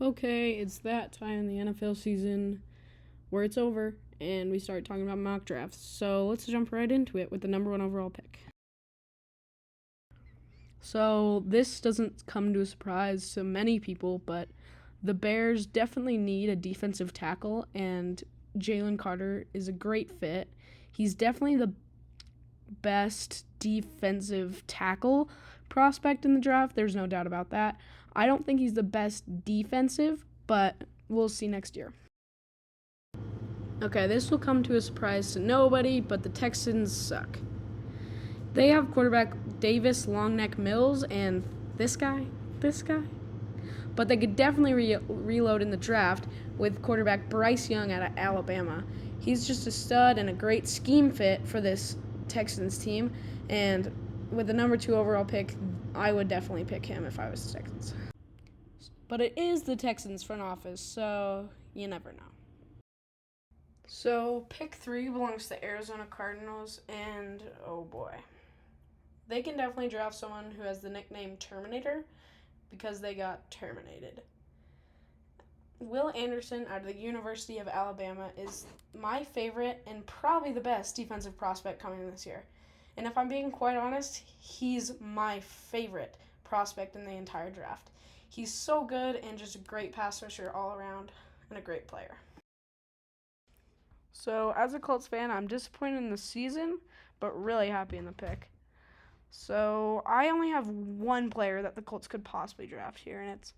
Okay, it's that time in the NFL season where it's over and we start talking about mock drafts. So let's jump right into it with the number one overall pick. So this doesn't come to a surprise to many people, but the Bears definitely need a defensive tackle, and Jalen Carter is a great fit. He's definitely the best defensive tackle prospect in the draft. There's no doubt about that. I don't think he's the best defensive, but we'll see next year. Okay, this will come to a surprise to nobody, but the Texans suck. They have quarterback Davis Longneck Mills and this guy. But they could definitely reload in the draft with quarterback Bryce Young out of Alabama. He's just a stud and a great scheme fit for this Texans team. And with the number 2 overall pick, I would definitely pick him if I was the Texans. But it is the Texans front office, so you never know. So pick 3 belongs to the Arizona Cardinals, and oh boy. They can definitely draft someone who has the nickname Terminator because they got terminated. Will Anderson out of the University of Alabama is my favorite and probably the best defensive prospect coming this year. And if I'm being quite honest, he's my favorite prospect in the entire draft. He's so good and just a great pass rusher all around and a great player. So, as a Colts fan, I'm disappointed in the season, but really happy in the pick. So, I only have one player that the Colts could possibly draft here, and it's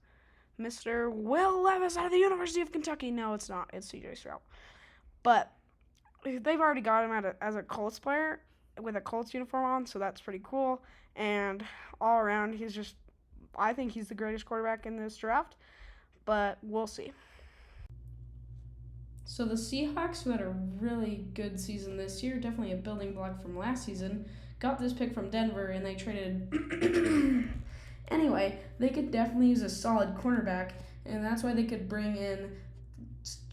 Mr. Will Levis out of the University of Kentucky. No, it's not. It's CJ Stroud. But they've already got him as a Colts player with a Colts uniform on, so that's pretty cool. And all around, I think he's the greatest quarterback in this draft, but we'll see. So the Seahawks, who had a really good season this year, definitely a building block from last season, got this pick from Denver and they traded. Anyway, they could definitely use a solid cornerback, and that's why they could bring in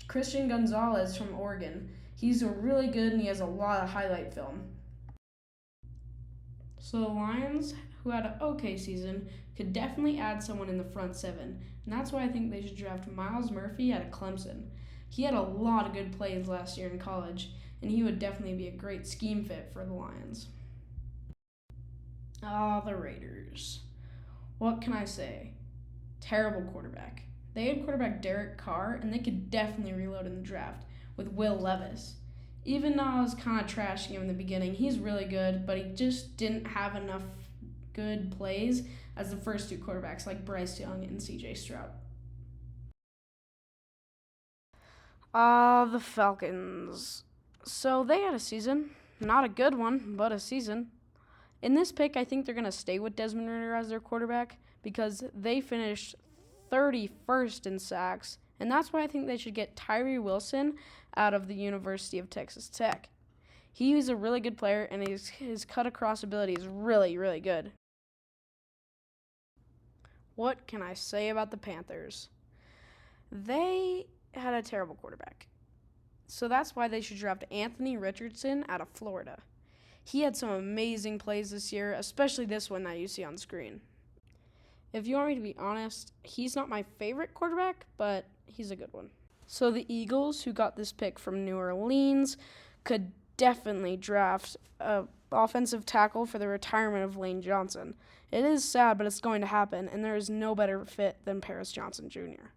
Christian Gonzalez from Oregon. He's really good and he has a lot of highlight film. So the Lions, who had an okay season, could definitely add someone in the front 7, and that's why I think they should draft Myles Murphy out of Clemson. He had a lot of good plays last year in college, and he would definitely be a great scheme fit for the Lions. The Raiders. What can I say? Terrible quarterback. They had quarterback Derek Carr, and they could definitely reload in the draft with Will Levis. Even though I was kind of trashing him in the beginning, he's really good, but he just didn't have enough good plays as the first 2 quarterbacks like Bryce Young and CJ Stroud. The Falcons. So they had a season. Not a good one, but a season. In this pick, I think they're going to stay with Desmond Ridder as their quarterback because they finished 31st in sacks, and that's why I think they should get Tyree Wilson out of the University of Texas Tech. He's a really good player, and his cut-across ability is really, really good. What can I say about the Panthers? They had a terrible quarterback. So that's why they should draft Anthony Richardson out of Florida. He had some amazing plays this year, especially this one that you see on screen. If you want me to be honest, he's not my favorite quarterback, but he's a good one. So the Eagles, who got this pick from New Orleans, could definitely draft an offensive tackle for the retirement of Lane Johnson. It is sad, but it's going to happen, and there is no better fit than Paris Johnson Jr.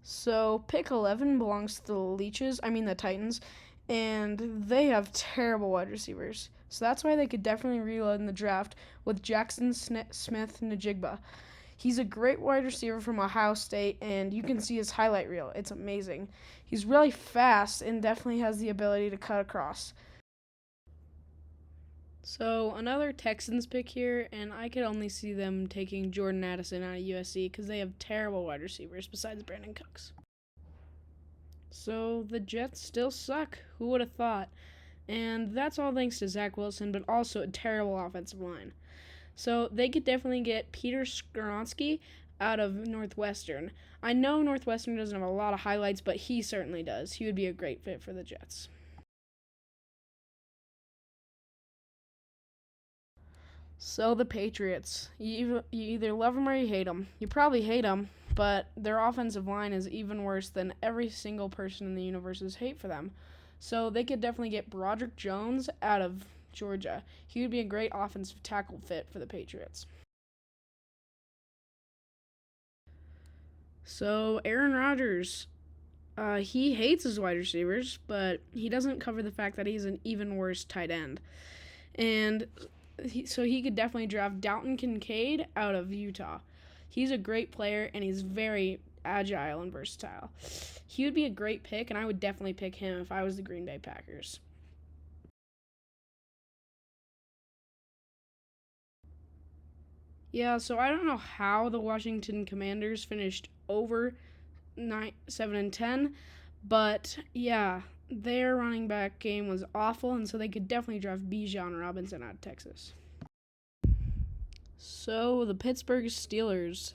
So pick 11 belongs to the Titans, and they have terrible wide receivers. So that's why they could definitely reload in the draft with Jackson Smith-Njigba. He's a great wide receiver from Ohio State, and you can see his highlight reel. It's amazing. He's really fast and definitely has the ability to cut across. So another Texans pick here, and I could only see them taking Jordan Addison out of USC because they have terrible wide receivers besides Brandon Cooks. So the Jets still suck. Who would have thought? And that's all thanks to Zach Wilson, but also a terrible offensive line. So they could definitely get Peter Skoronski out of Northwestern. I know Northwestern doesn't have a lot of highlights, but he certainly does. He would be a great fit for the Jets. So the Patriots. You either love them or you hate them. You probably hate them, but their offensive line is even worse than every single person in the universe's hate for them. So they could definitely get Broderick Jones out of Georgia. He would be a great offensive tackle fit for the Patriots. So Aaron Rodgers, he hates his wide receivers, but he doesn't cover the fact that he's an even worse tight end. And so he could definitely draft Dalton Kincaid out of Utah. He's a great player, and he's very agile and versatile. He would be a great pick, and I would definitely pick him if I was the Green Bay Packers. Yeah, so I don't know how the Washington Commanders finished over 7-10, but yeah, their running back game was awful, and so they could definitely draft Bijan Robinson out of Texas. So the Pittsburgh Steelers,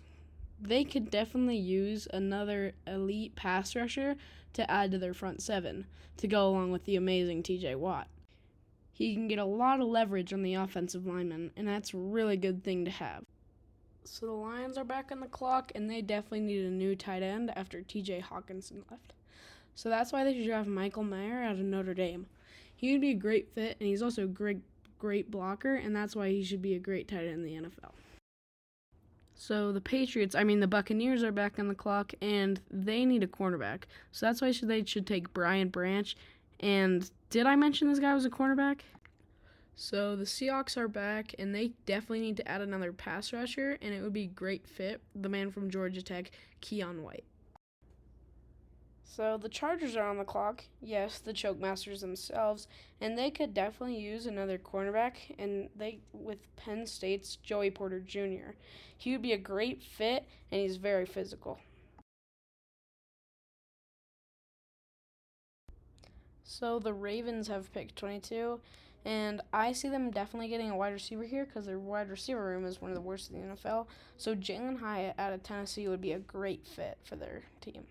they could definitely use another elite pass rusher to add to their front seven to go along with the amazing TJ Watt. He can get a lot of leverage on the offensive lineman, and that's a really good thing to have. So the Lions are back on the clock, and they definitely need a new tight end after TJ Hawkinson left. So that's why they should draft Michael Mayer out of Notre Dame. He would be a great fit, and he's also a great blocker, and that's why he should be a great tight end in the NFL. So the Buccaneers are back on the clock, and they need a cornerback. So that's why they should take Brian Branch. And did I mention this guy was a cornerback? So the Seahawks are back, and they definitely need to add another pass rusher, and it would be a great fit, the man from Georgia Tech, Keion White. So the Chargers are on the clock. Yes, the Chokemasters themselves, and they could definitely use another cornerback. And with Penn State's Joey Porter Jr. He would be a great fit, and he's very physical. So the Ravens have picked 22, and I see them definitely getting a wide receiver here because their wide receiver room is one of the worst in the NFL. So Jalen Hyatt out of Tennessee would be a great fit for their team.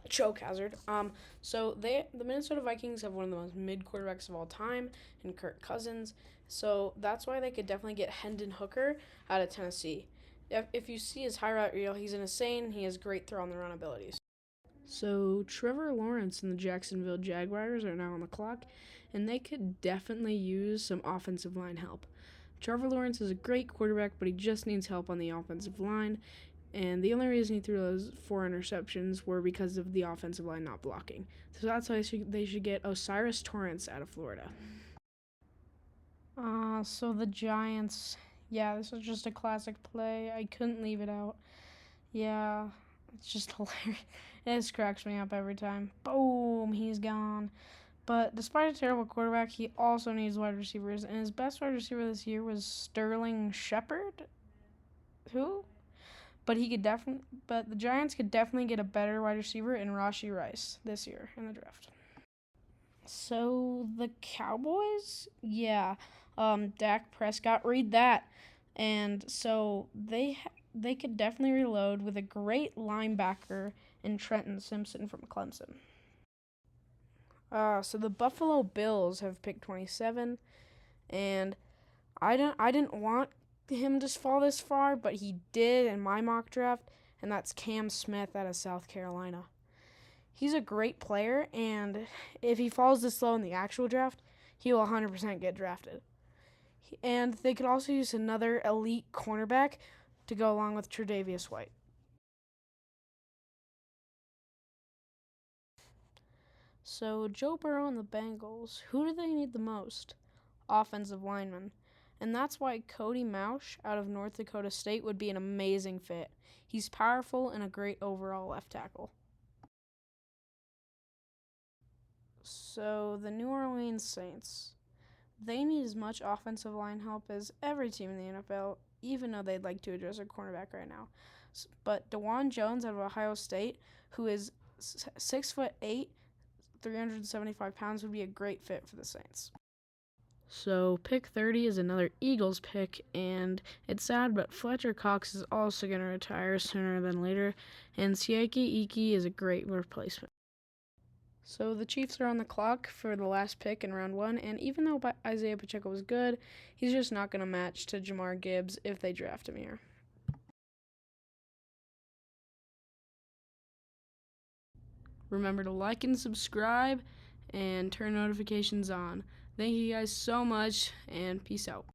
Choke hazard. So the Minnesota Vikings have one of the most mid quarterbacks of all time in Kirk Cousins. So that's why they could definitely get Hendon Hooker out of Tennessee. If you see his highlight reel, he's insane. He has great throw on the run abilities. So Trevor Lawrence and the Jacksonville Jaguars are now on the clock, and they could definitely use some offensive line help. Trevor Lawrence is a great quarterback, but he just needs help on the offensive line. And the only reason he threw those 4 interceptions were because of the offensive line not blocking. So that's why they should get Osiris Torrance out of Florida. So the Giants. Yeah, this was just a classic play. I couldn't leave it out. Yeah, it's just hilarious. It just cracks me up every time. Boom, he's gone. But despite a terrible quarterback, he also needs wide receivers. And his best wide receiver this year was Sterling Shepard. Who? But the Giants could definitely get a better wide receiver in Rashee Rice this year in the draft. So the Cowboys, yeah, Dak Prescott, read that, and so they could definitely reload with a great linebacker in Trenton Simpson from Clemson. So the Buffalo Bills have picked 27, and I didn't want him to fall this far, but he did in my mock draft, and that's Cam Smith out of South Carolina. He's a great player, and if he falls this low in the actual draft, he will 100% get drafted. And they could also use another elite cornerback to go along with Tre'Davious White. So Joe Burrow and the Bengals, who do they need the most? Offensive linemen. And that's why Cody Mauch out of North Dakota State would be an amazing fit. He's powerful and a great overall left tackle. So the New Orleans Saints, they need as much offensive line help as every team in the NFL, even though they'd like to address their cornerback right now. But DeJuan Jones out of Ohio State, who is 6'8", 375 pounds, would be a great fit for the Saints. So pick 30 is another Eagles pick, and it's sad, but Fletcher Cox is also going to retire sooner than later, and Siaki Iki is a great replacement. So the Chiefs are on the clock for the last pick in round 1, and even though Isaiah Pacheco was good, he's just not going to match to Jamar Gibbs if they draft him here. Remember to like and subscribe and turn notifications on. Thank you guys so much, and peace out.